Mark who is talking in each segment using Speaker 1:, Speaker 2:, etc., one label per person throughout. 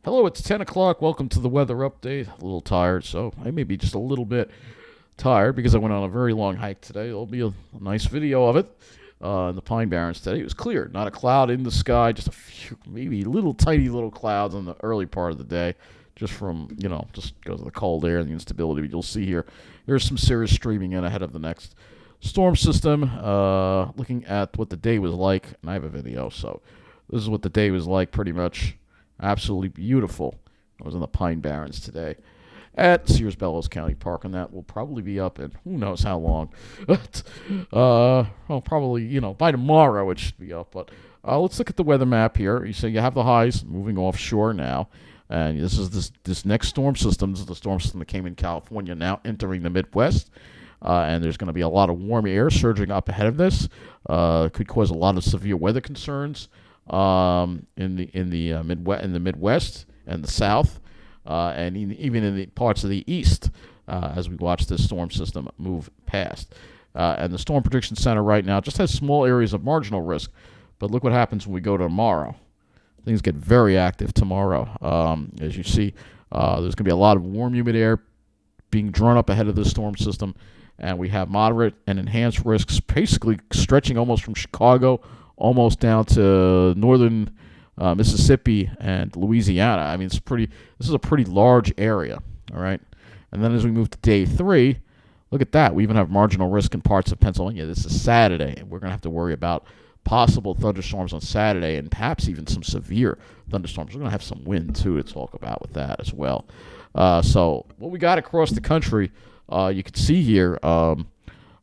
Speaker 1: Hello, it's 10 o'clock. Welcome to the weather update. A little tired, so I may be just a little bit tired because I went on a very long hike today. There'll be a nice video of it in the Pine Barrens today. It was clear, not a cloud in the sky, just a few, maybe little tiny little clouds in the early part of the day, just from, just because of the cold air and the instability. But you'll see here, there's some serious streaming in ahead of the next storm system. Looking at what the day was like, and I have a video, so this is what the day was like pretty much. Absolutely beautiful. I was in the Pine Barrens today at Sears Bellows County Park, and that will probably be up in who knows how long. But, probably, by tomorrow it should be up. But let's look at the weather map here. You say you have the highs moving offshore now. And this is this next storm system. This is the storm system that came in California now entering the Midwest. And there's going to be a lot of warm air surging up ahead of this. Could cause a lot of severe weather concerns in the Midwest and the South, and even in the parts of the East, as we watch this storm system move past. And the Storm Prediction Center right now just has small areas of marginal risk, but look what happens when we go to tomorrow. Things get very active tomorrow. As you see, there's going to be a lot of warm, humid air being drawn up ahead of this storm system, and we have moderate and enhanced risks basically stretching almost from Chicago almost down to northern Mississippi and Louisiana. I mean, this is a pretty large area, all right? And then as we move to day 3, look at that. We even have marginal risk in parts of Pennsylvania. This is Saturday, and we're going to have to worry about possible thunderstorms on Saturday and perhaps even some severe thunderstorms. We're going to have some wind, too, to talk about with that as well. So what we got across the country, you can see here,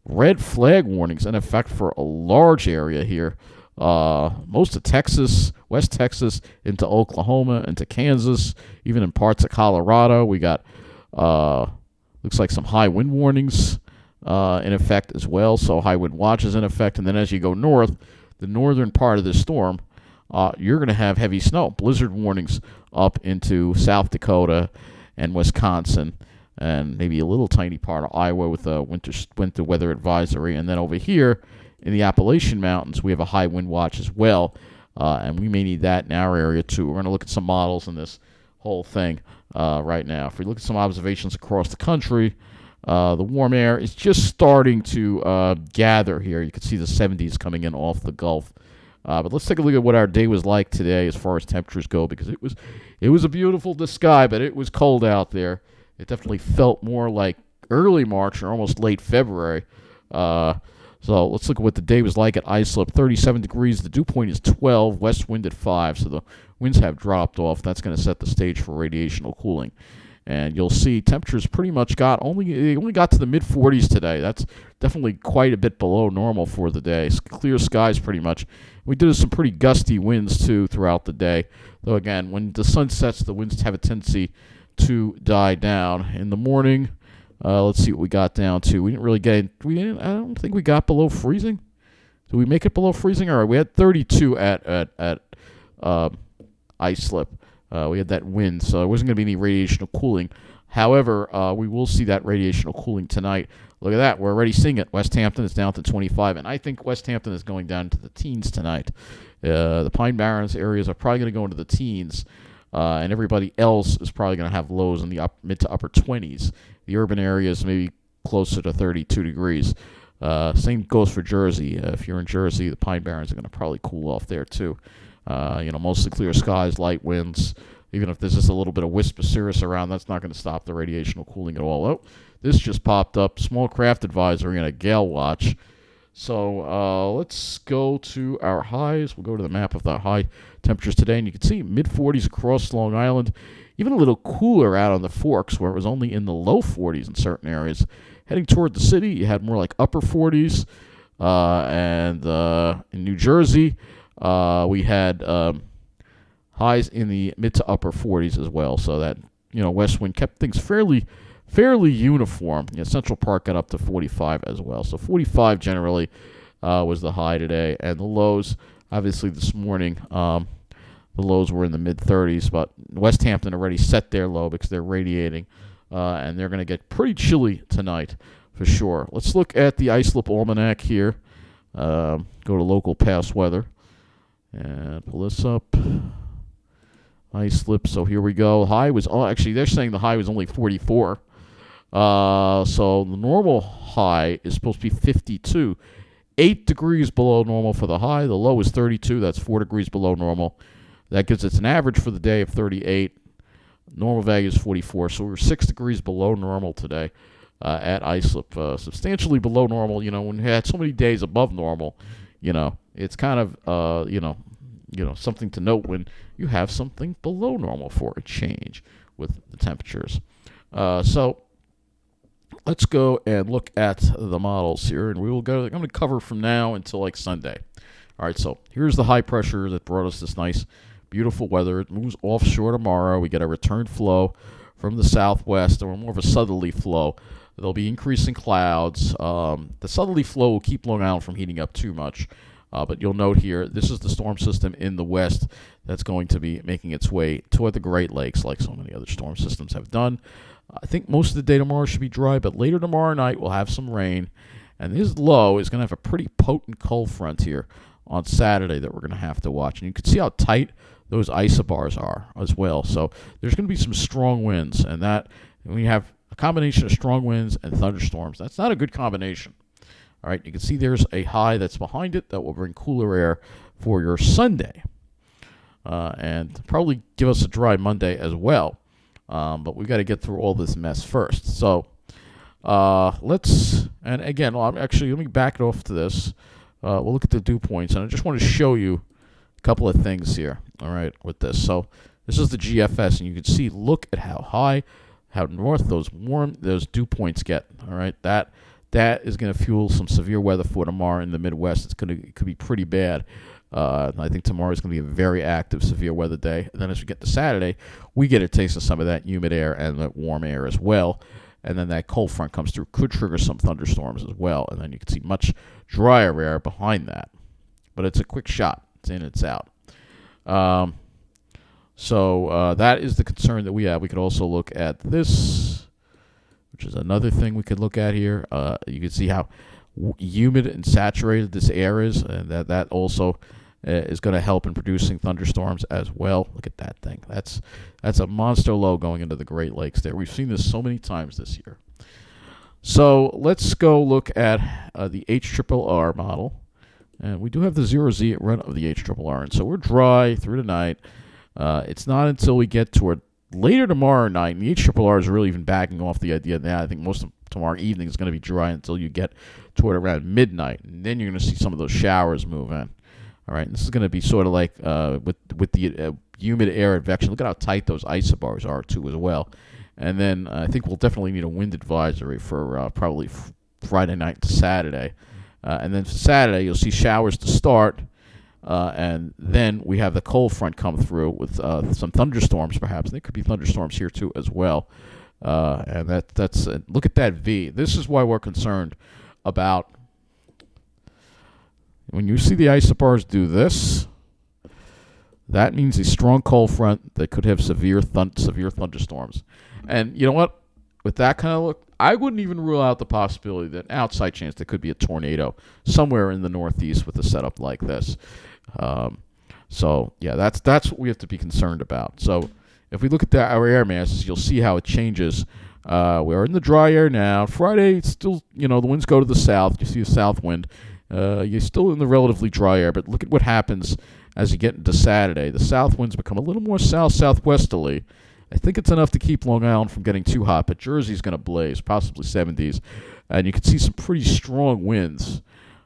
Speaker 1: red flag warnings in effect for a large area here. Most of Texas, West Texas, into Oklahoma, into Kansas, even in parts of Colorado. We got, looks like some high wind warnings in effect as well. So high wind watches in effect. And then as you go north, the northern part of the storm, you're going to have heavy snow. Blizzard warnings up into South Dakota and Wisconsin, and maybe a little tiny part of Iowa with a winter weather advisory. And then over here, in the Appalachian Mountains, we have a high wind watch as well, and we may need that in our area too. We're going to look at some models in this whole thing right now. If we look at some observations across the country, the warm air is just starting to gather here. You can see the 70s coming in off the Gulf. But let's take a look at what our day was like today as far as temperatures go, because it was a beautiful sky, but it was cold out there. It definitely felt more like early March or almost late February. So let's look at what the day was like at Islip. 37 degrees. The dew point is 12. West wind at 5. So the winds have dropped off. That's going to set the stage for radiational cooling. And you'll see temperatures pretty much only got to the mid-40s today. That's definitely quite a bit below normal for the day. Clear skies pretty much. We did some pretty gusty winds, too, throughout the day. Though, again, when the sun sets, the winds have a tendency to die down. In the morning, let's see what we got down to. I don't think we got below freezing. Did we make it below freezing? All right, we had 32 at Islip. We had that wind, so there wasn't going to be any radiational cooling. However, we will see that radiational cooling tonight. Look at that. We're already seeing it. West Hampton is down to 25, and I think West Hampton is going down to the teens tonight. The Pine Barrens areas are probably going to go into the teens, and everybody else is probably going to have lows in the mid to upper 20s. The urban areas maybe closer to 32 degrees. Same goes for Jersey. If you're in Jersey, the Pine Barrens are going to probably cool off there too. Mostly clear skies, light winds. Even if there's just a little bit of wisp of cirrus around, that's not going to stop the radiational cooling at all. Oh, this just popped up. Small craft advisory and a gale watch. So let's go to our highs. We'll go to the map of the high temperatures today, and you can see mid-40s across Long Island. Even a little cooler out on the Forks, where it was only in the low 40s in certain areas. Heading toward the city, you had more like upper 40s. And in New Jersey, we had highs in the mid to upper 40s as well. So that, west wind kept things fairly uniform. Central Park got up to 45 as well. So 45 generally was the high today. And the lows, obviously this morning, the lows were in the mid-30s, but West Hampton already set their low because they're radiating, and they're going to get pretty chilly tonight for sure. Let's look at the Islip Almanac here. Go to local past weather and pull this up. Ice slip. So here we go. High was actually they're saying the high was only 44. So the normal high is supposed to be 52. 8 degrees below normal for the high. The low is 32. That's 4 degrees below normal. That gives us an average for the day of 38. Normal value is 44. So we're 6 degrees below normal today at islip. Substantially below normal. When we had so many days above normal, it's kind of, something to note when you have something below normal for a change with the temperatures. So let's go and look at the models here, and I'm going to cover from now until like Sunday. All right, so here's the high pressure that brought us this nice, beautiful weather. It moves offshore tomorrow. We get a return flow from the southwest, or more of a southerly flow. There'll be increasing clouds. The southerly flow will keep Long Island from heating up too much. But you'll note here, this is the storm system in the west that's going to be making its way toward the Great Lakes, like so many other storm systems have done. I think most of the day tomorrow should be dry, but later tomorrow night we'll have some rain. And this low is going to have a pretty potent cold front here on Saturday that we're going to have to watch. And you can see how tight those isobars are as well. So there's going to be some strong winds, and that when you have a combination of strong winds and thunderstorms, that's not a good combination. All right, you can see there's a high that's behind it that will bring cooler air for your Sunday. And probably give us a dry Monday as well. But we got to get through all this mess first. So and again, let me back it off to this. We'll look at the dew points, and I just want to show you a couple of things here, all right, with this. So this is the GFS, and you can see, look at how north those dew points get, all right. That is going to fuel some severe weather for tomorrow in the Midwest. It could be pretty bad. I think tomorrow is going to be a very active severe weather day. And then as we get to Saturday, we get a taste of some of that humid air and that warm air as well. And then that cold front comes through, could trigger some thunderstorms as well. And then you can see much drier air behind that. But it's a quick shot. It's in, it's out. So that is the concern that we have. We could also look at this, which is another thing we could look at here. You can see how humid and saturated this air is, and that also is going to help in producing thunderstorms as well. Look at that thing. That's a monster low going into the Great Lakes there. We've seen this so many times this year. So let's go look at the HRRR model. And we do have the 0Z run of the HRRR. And so we're dry through the night. It's not until we get toward later tomorrow night, and the HRRR is really even backing off the idea that I think most of tomorrow evening is going to be dry until you get toward around midnight. And then you're going to see some of those showers move in. All right, and this is going to be sort of like with the humid air advection. Look at how tight those isobars are, too, as well. And then I think we'll definitely need a wind advisory for probably Friday night to Saturday. And then for Saturday, you'll see showers to start. And then we have the cold front come through with some thunderstorms, perhaps. There could be thunderstorms here, too, as well. And that's look at that V. This is why we're concerned about when you see the isobars do this. That means a strong cold front that could have severe thunderstorms. And you know what? With that kind of look, I wouldn't even rule out the possibility that outside chance there could be a tornado somewhere in the Northeast with a setup like this. So yeah, that's what we have to be concerned about. So if we look at our air masses, you'll see how it changes. We're in the dry air now. Friday, it's still, the winds go to the south. You see a south wind. You're still in the relatively dry air, but look at what happens as you get into Saturday. The south winds become a little more southwesterly. I think it's enough to keep Long Island from getting too hot, but Jersey's going to blaze, possibly 70s. And you can see some pretty strong winds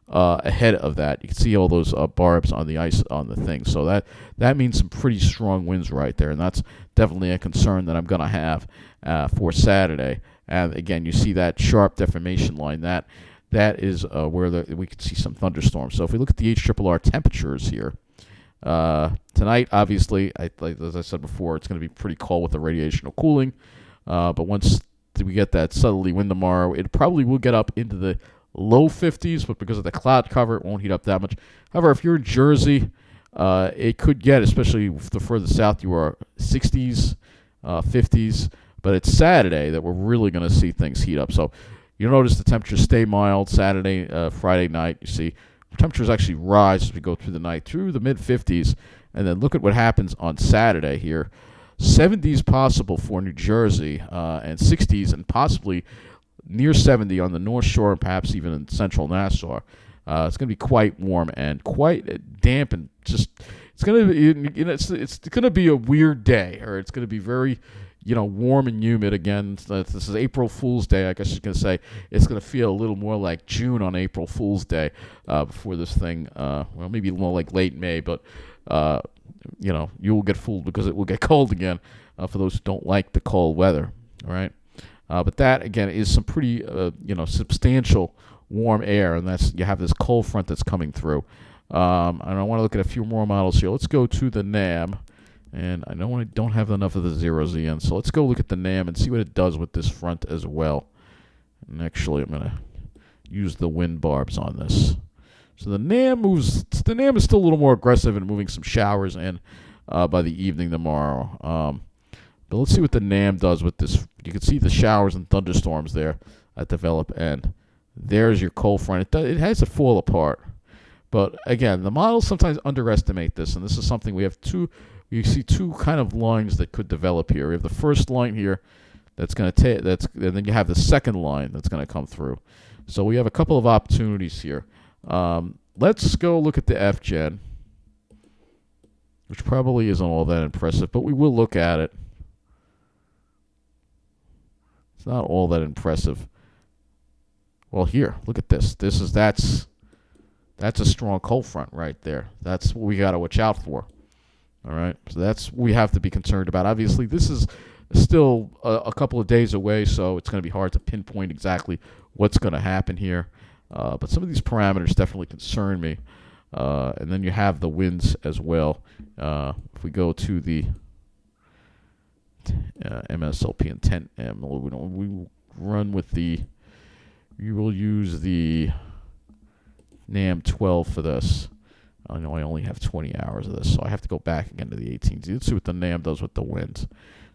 Speaker 1: ahead of that. You can see all those barbs on the ice on the thing. So that means some pretty strong winds right there, and that's definitely a concern that I'm going to have for Saturday. And again, you see that sharp deformation line. That is where we could see some thunderstorms. So if we look at the HRRR temperatures here, tonight, obviously, as I said before, it's going to be pretty cold with the radiational cooling. But once we get that southerly wind tomorrow, it probably will get up into the low 50s, but because of the cloud cover, it won't heat up that much. However, if you're in Jersey, it could get, especially the further south you are, 60s, 50s. But it's Saturday that we're really going to see things heat up. So you'll notice the temperatures stay mild Saturday, Friday night. You see temperatures actually rise as we go through the night, through the mid-50s. And then look at what happens on Saturday here. 70s possible for New Jersey, and 60s and possibly near 70 on the North Shore and perhaps even in central Nassau. It's going to be quite warm and quite damp, and just it's going to be, it's going to be a weird day, or it's going to be very, warm and humid again. This is April Fool's Day, I guess you're going to say. It's going to feel a little more like June on April Fool's Day before this thing, maybe more like late May, but you will get fooled because it will get cold again for those who don't like the cold weather. All right, but that again is some pretty substantial warm air, and that's you have this cold front that's coming through. And I want to look at a few more models here. Let's go to the NAM, and I know I don't have enough of the 0Z, so let's go look at the NAM and see what it does with this front as well. And actually, I'm going to use the wind barbs on this. So the NAM moves. The NAM is still a little more aggressive in moving some showers in by the evening tomorrow. But let's see what the NAM does with this. You can see the showers and thunderstorms there that develop, and there's your cold front. It has to fall apart. But again, the models sometimes underestimate this, and this is something we have two. You see two kind of lines that could develop here. We have the first line here that's going to take and then you have the second line that's going to come through. So we have a couple of opportunities here. Let's go look at the FGen, which probably isn't all that impressive, but we will look at it. It's not all that impressive. Well, here, look at this. That's a strong cold front right there. That's what we got to watch out for. All right, so that's what we have to be concerned about. Obviously, this is still a couple of days away, so it's going to be hard to pinpoint exactly what's going to happen here. But some of these parameters definitely concern me. And then you have the winds as well. If we go to the MSLP and 10M, we run with the. We will use the NAM 12 for this. I know I only have 20 hours of this, so I have to go back again to the 18s. Let's see what the NAM does with the winds.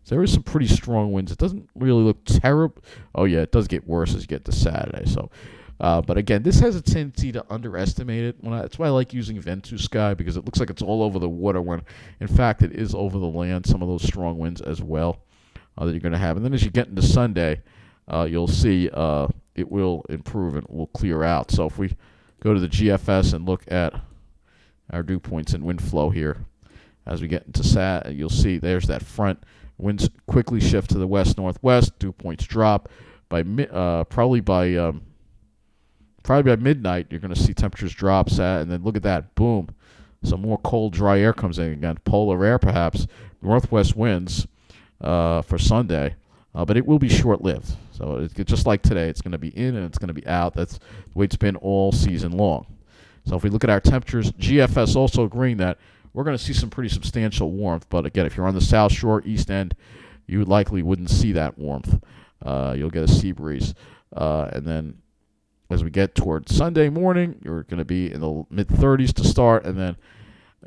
Speaker 1: So there is some pretty strong winds. It doesn't really look terrible. Oh, yeah, it does get worse as you get to Saturday. So, but again, this has a tendency to underestimate it. That's why I like using Ventu Sky, because it looks like it's all over the water when, in fact, it is over the land, some of those strong winds as well that you're going to have. And then as you get into Sunday, you'll see it will improve and will clear out. So if we go to the GFS and look at our dew points and wind flow here, as we get into Sat, you'll see there's that front. Winds quickly shift to the west-northwest. Dew points drop by probably by midnight. You're going to see temperatures drop, and then look at that, boom, some more cold, dry air comes in again. Polar air, perhaps. Northwest winds for Sunday, but it will be short-lived. So it's just like today, it's going to be in and it's going to be out. That's the way it's been all season long. So if we look at our temperatures, GFS also agreeing that we're going to see some pretty substantial warmth. But again, if you're on the South Shore, East End, you likely wouldn't see that warmth. You'll get a sea breeze. And then as we get towards Sunday morning, you're going to be in the mid-30s to start, and then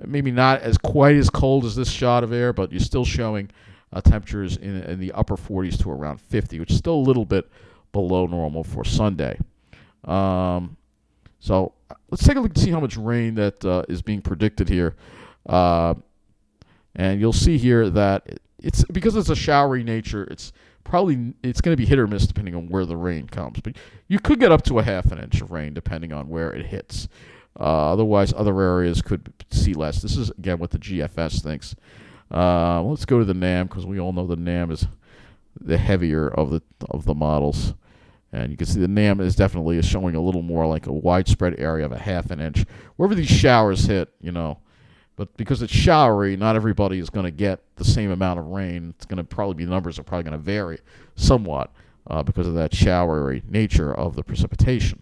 Speaker 1: maybe not as quite as cold as this shot of air, but you're still showing temperatures in the upper 40s to around 50, which is still a little bit below normal for Sunday. So let's take a look to see how much rain that is being predicted here. And you'll see here that it's because it's a showery nature, it's going to be hit or miss depending on where the rain comes. But you could get up to a half an inch of rain depending on where it hits. Otherwise, other areas could see less. This is, again, what the GFS thinks. Let's go to the NAM, because we all know the NAM is the heavier of the models. And you can see the NAM is definitely showing a little more like a widespread area of a half an inch. Wherever these showers hit, But because it's showery, not everybody is going to get the same amount of rain. It's going to probably be, numbers are probably going to vary somewhat because of that showery nature of the precipitation.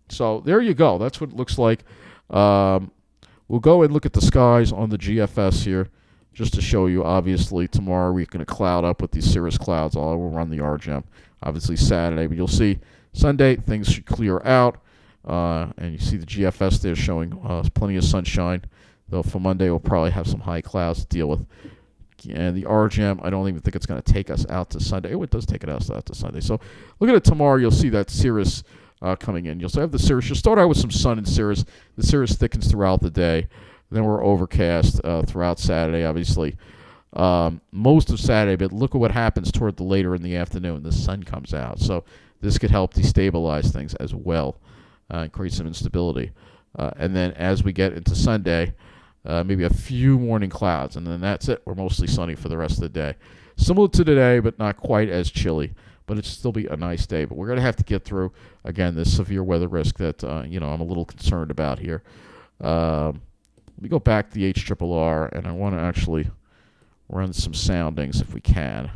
Speaker 1: So there you go. That's what it looks like. We'll go and look at the skies on the GFS here, just to show you. Obviously, tomorrow we're going to cloud up with these cirrus clouds. We'll run the RGM. Obviously, Saturday. But you'll see Sunday, things should clear out. And you see the GFS there showing plenty of sunshine. Though for Monday, we'll probably have some high clouds to deal with. And the RGM, I don't even think it's going to take us out to Sunday. Oh, it does take us out to Sunday. So look at it tomorrow. You'll see that cirrus coming in. You'll have the cirrus. You'll start out with some sun and cirrus. The cirrus thickens throughout the day. Then we're overcast throughout Saturday, obviously. Most of Saturday, but look at what happens toward the later in the afternoon. The sun comes out. So this could help destabilize things as well and create some instability. And then as we get into Sunday, maybe a few morning clouds, and then that's it. We're mostly sunny for the rest of the day. Similar to today, but not quite as chilly. But it'll still be a nice day. But we're going to have to get through, again, this severe weather risk that I'm a little concerned about here. Let me go back to the HRRR, and I want to actually run some soundings if we can.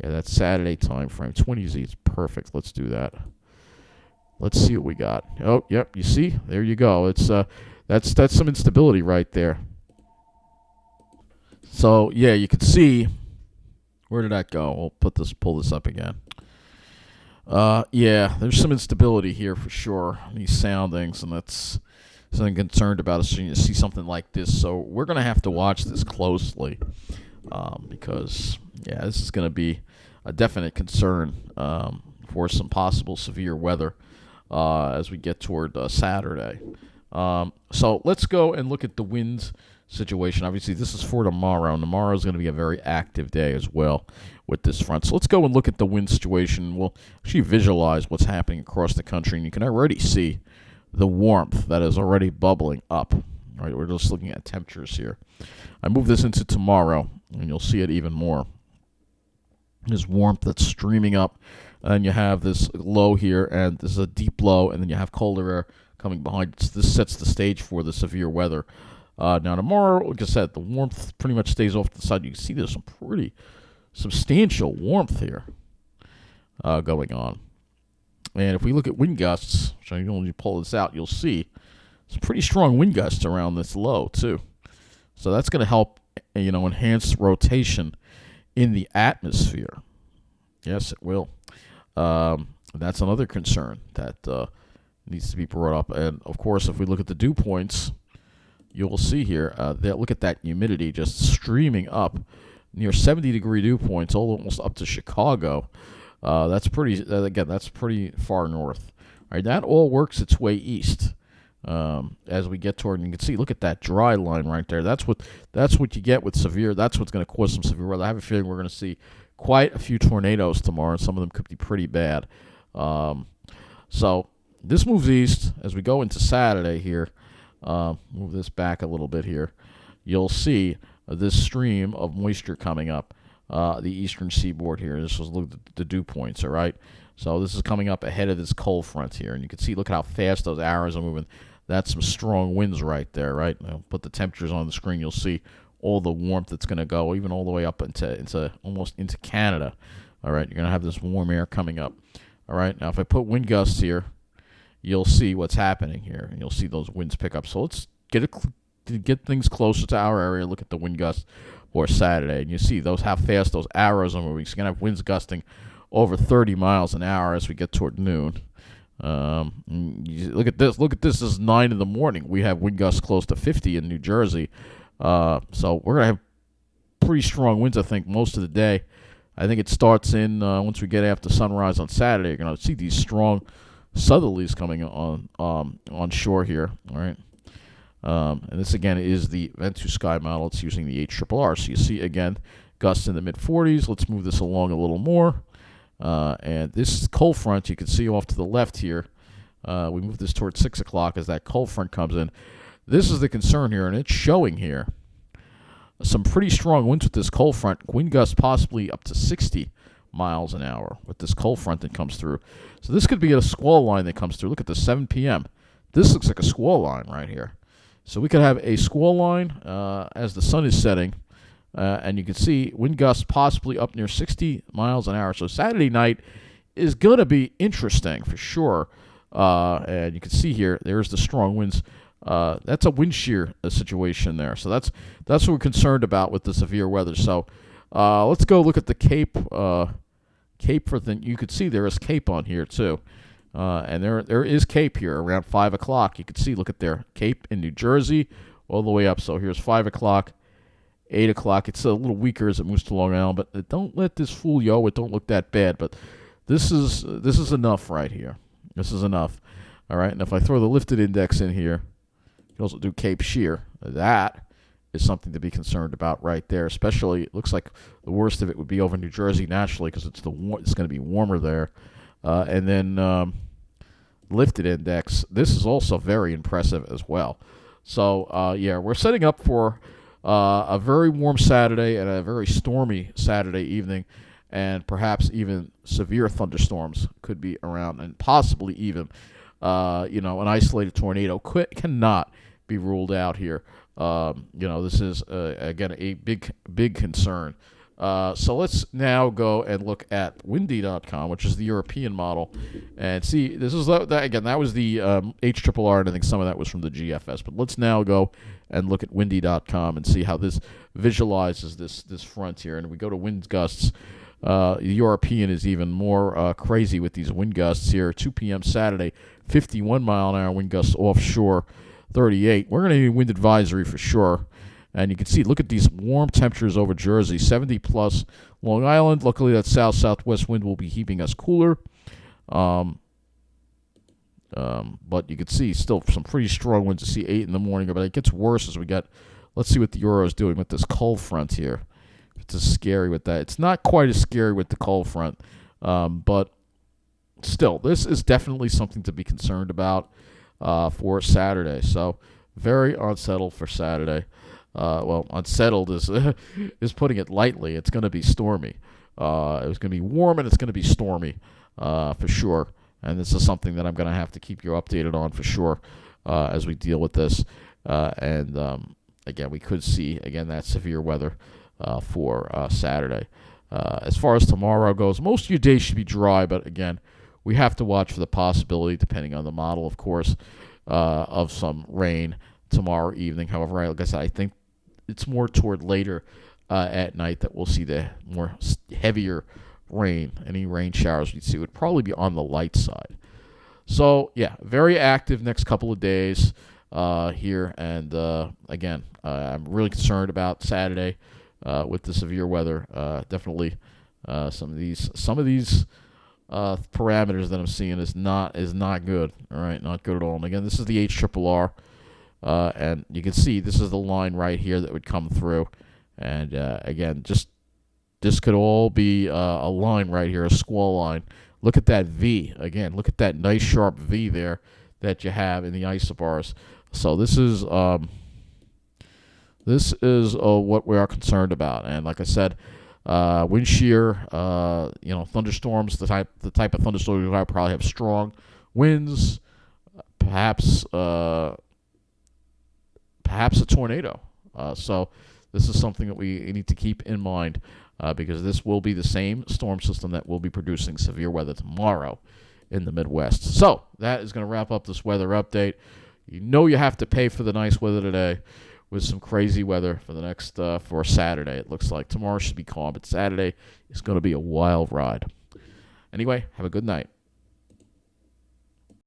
Speaker 1: Yeah, that's Saturday time frame. 20Z is perfect. Let's do that. Let's see what we got. Oh, yep, you see? There you go. It's that's some instability right there. So, yeah, you can see. Where did that go? We'll pull this up again. Yeah, there's some instability here for sure. These soundings, and that's something concerned about as soon as you see something like this. So we're going to have to watch this closely because, yeah, this is going to be a definite concern for some possible severe weather as we get toward Saturday. So let's go and look at the winds situation. Obviously, this is for tomorrow. Tomorrow is going to be a very active day as well with this front. So let's go and look at the wind situation. We'll actually visualize what's happening across the country, and you can already see the warmth that is already bubbling up. All right, we're just looking at temperatures here. I move this into tomorrow, and you'll see it even more. This warmth that's streaming up, and you have this low here, and this is a deep low, and then you have colder air coming behind. This sets the stage for the severe weather. Now, tomorrow, like I said, the warmth pretty much stays off to the side. You can see there's some pretty substantial warmth here going on. And if we look at wind gusts, which I can pull this out, you'll see some pretty strong wind gusts around this low, too. So that's going to help, enhance rotation in the atmosphere. Yes, it will. That's another concern that needs to be brought up. And, of course, if we look at the dew points, you'll see here, look at that humidity just streaming up near 70-degree dew points, almost up to Chicago. That's pretty far north. All right, that all works its way east as we get toward. And you can see, look at that dry line right there. That's what you get with severe. That's what's going to cause some severe weather. I have a feeling we're going to see quite a few tornadoes tomorrow, and some of them could be pretty bad. So this moves east as we go into Saturday here. Move this back a little bit here. You'll see this stream of moisture coming up the eastern seaboard here. This was look at the dew points, all right? So this is coming up ahead of this cold front here. And you can see, look how fast those arrows are moving. That's some strong winds right there, right? I'll put the temperatures on the screen. You'll see all the warmth that's going to go, even all the way up into almost into Canada. All right, you're going to have this warm air coming up. All right, now if I put wind gusts here, you'll see what's happening here, and you'll see those winds pick up. So let's get things closer to our area. Look at the wind gusts for Saturday, and you see how fast those arrows are moving. So you're going to have winds gusting over 30 miles an hour as we get toward noon. Look at this. This is 9 in the morning. We have wind gusts close to 50 in New Jersey. So we're going to have pretty strong winds, I think, most of the day. I think it starts in once we get after sunrise on Saturday. You're going to see these strong southerlies coming on shore here, all right? And this, again, is the Ventus Sky model. It's using the HRRR. So you see, again, gusts in the mid-40s. Let's move this along a little more. And this cold front, you can see off to the left here. We move this towards 6 o'clock as that cold front comes in. This is the concern here, and it's showing here some pretty strong winds with this cold front. Wind gusts possibly up to 60 miles an hour with this cold front that comes through. So this could be a squall line that comes through. Look at the 7 p.m. This looks like a squall line right here. So we could have a squall line as the sun is setting, and you can see wind gusts possibly up near 60 miles an hour. So Saturday night is going to be interesting for sure. And you can see here, there's the strong winds. That's a wind shear situation there. So that's what we're concerned about with the severe weather. So let's go look at the Cape. Cape for the, you could see there is Cape on here too. And there is Cape here around 5 o'clock. You can see, look at there, Cape in New Jersey all the way up. So here's 5 o'clock, 8 o'clock. It's a little weaker as it moves to Long Island, but don't let this fool you. It don't look that bad, but this is enough right here. This is enough. All right, and if I throw the lifted index in here, You can also do Cape Shear. That is something to be concerned about right there. Especially, it looks like the worst of it would be over New Jersey naturally because it's going to be warmer there. And then lifted index. This is also very impressive as well. So yeah, we're setting up for a very warm Saturday and a very stormy Saturday evening, and perhaps even severe thunderstorms could be around, and possibly even an isolated tornado cannot be ruled out here. This is again a big concern. So let's now go and look at windy.com, which is the European model, and see. This is that was the HRRR, and I think some of that was from the GFS. But let's now go and look at windy.com and see how this visualizes this front here. And we go to wind gusts. The European is even more crazy with these wind gusts here. 2 p.m. Saturday, 51 mile an hour wind gusts offshore, 38. We're going to need a wind advisory for sure. And you can see, look at these warm temperatures over Jersey, 70 plus Long Island. Luckily, that south-southwest wind will be keeping us cooler. But you can see still some pretty strong winds to see 8 in the morning. But it gets worse as we get. Let's see what the Euro is doing with this cold front here. It's scary with that. It's not quite as scary with the cold front. But still, this is definitely something to be concerned about for Saturday. So very unsettled for Saturday. Unsettled is putting it lightly. It's going to be stormy. It's going to be warm and it's going to be stormy for sure. And this is something that I'm going to have to keep you updated on for sure as we deal with this. Again, we could see, that severe weather for Saturday. As far as tomorrow goes, most of your days should be dry, but again, we have to watch for the possibility, depending on the model, of course, of some rain tomorrow evening. However, like I said, I think it's more toward later at night that we'll see the more heavier rain. Any rain showers we'd see would probably be on the light side. So, yeah, very active next couple of days here. And, I'm really concerned about Saturday with the severe weather. Definitely some of these parameters that I'm seeing is not good. All right, not good at all. And, again, this is the HRRR. And you can see this is the line right here that would come through. And, this could all be a line right here, a squall line. Look at that V. Again, look at that nice sharp V there that you have in the isobars. So this is what we are concerned about. And like I said, wind shear, thunderstorms, the type of thunderstorms we probably have strong winds, perhaps a tornado. So this is something that we need to keep in mind because this will be the same storm system that will be producing severe weather tomorrow in the Midwest. So that is going to wrap up this weather update. You have to pay for the nice weather today with some crazy weather for the next for Saturday. It looks like tomorrow should be calm, but Saturday is going to be a wild ride. Anyway, have a good night.